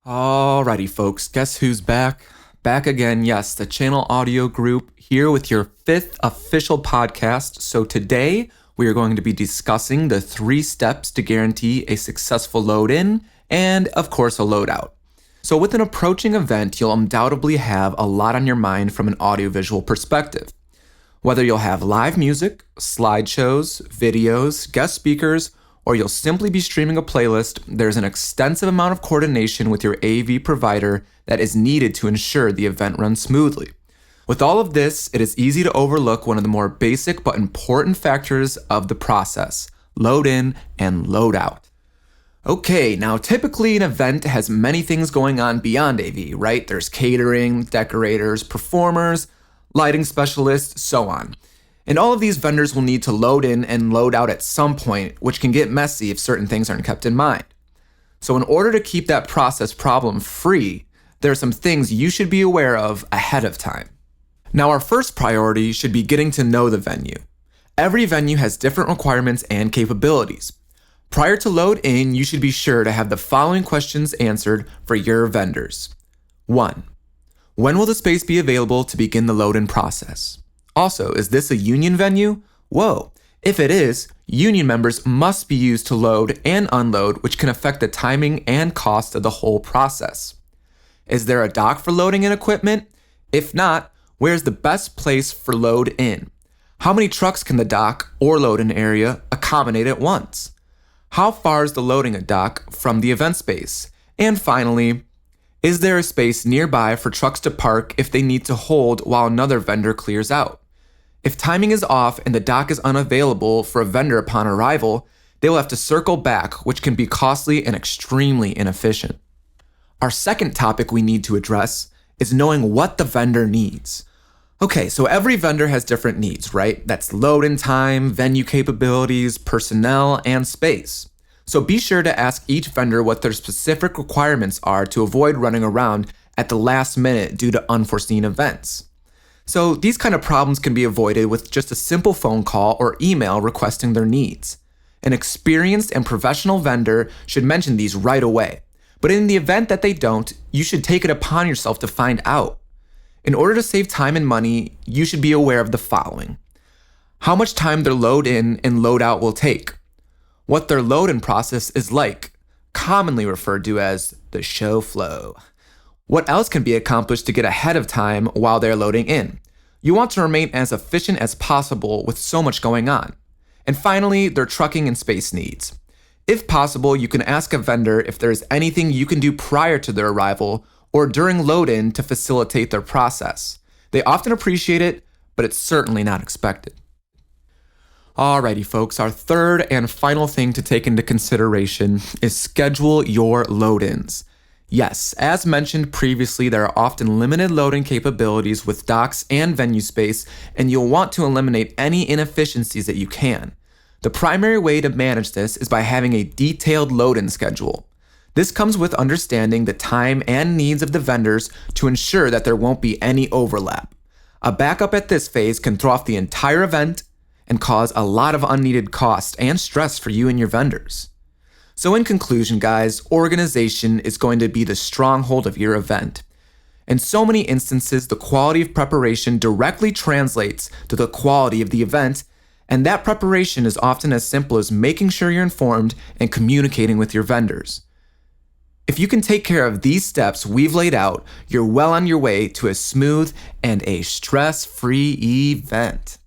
Alrighty, folks, guess who's back? Back again, yes, the Channel Audio Group here with your 5th official podcast. So today we are going to be discussing the 3 steps to guarantee a successful load in and, of course, a load out. So with an approaching event, you'll undoubtedly have a lot on your mind from an audiovisual perspective. Whether you'll have live music, slideshows, videos, guest speakers, or you'll simply be streaming a playlist, there's an extensive amount of coordination with your AV provider that is needed to ensure the event runs smoothly. With all of this, it is easy to overlook one of the more basic but important factors of the process: load in and load out. Okay, now typically an event has many things going on beyond AV, right? There's catering, decorators, performers, lighting specialists, so on. And all of these vendors will need to load in and load out at some point, which can get messy if certain things aren't kept in mind. So in order to keep that process problem-free, there are some things you should be aware of ahead of time. Now, our first priority should be getting to know the venue. Every venue has different requirements and capabilities. Prior to load in, you should be sure to have the following questions answered for your vendors. 1. When will the space be available to begin the load in process? Also, is this a union venue? Whoa, if it is, union members must be used to load and unload, which can affect the timing and cost of the whole process. Is there a dock for loading in equipment? If not, where's the best place for load in? How many trucks can the dock or load-in area accommodate at once? How far is the loading dock from the event space? And finally, is there a space nearby for trucks to park if they need to hold while another vendor clears out? If timing is off and the dock is unavailable for a vendor upon arrival, they will have to circle back, which can be costly and extremely inefficient. Our second topic we need to address is knowing what the vendor needs. Okay, so every vendor has different needs, right? That's load-in time, venue capabilities, personnel, and space. So be sure to ask each vendor what their specific requirements are to avoid running around at the last minute due to unforeseen events. So these kind of problems can be avoided with just a simple phone call or email requesting their needs. An experienced and professional vendor should mention these right away. But in the event that they don't, you should take it upon yourself to find out. In order to save time and money, you should be aware of the following: how much time their load in and load out will take, what their load in process is like, commonly referred to as the show flow. What else can be accomplished to get ahead of time while they're loading in? You want to remain as efficient as possible with so much going on. And finally, their trucking and space needs. If possible, you can ask a vendor if there's anything you can do prior to their arrival or during load-in to facilitate their process. They often appreciate it, but it's certainly not expected. Alrighty, folks, our third and final thing to take into consideration is schedule your load-ins. Yes, as mentioned previously, there are often limited loading capabilities with docks and venue space, and you'll want to eliminate any inefficiencies that you can. The primary way to manage this is by having a detailed load-in schedule. This comes with understanding the time and needs of the vendors to ensure that there won't be any overlap. A backup at this phase can throw off the entire event and cause a lot of unneeded cost and stress for you and your vendors. So in conclusion, guys, organization is going to be the stronghold of your event. In so many instances, the quality of preparation directly translates to the quality of the event, and that preparation is often as simple as making sure you're informed and communicating with your vendors. If you can take care of these steps we've laid out, you're well on your way to a smooth and a stress-free event.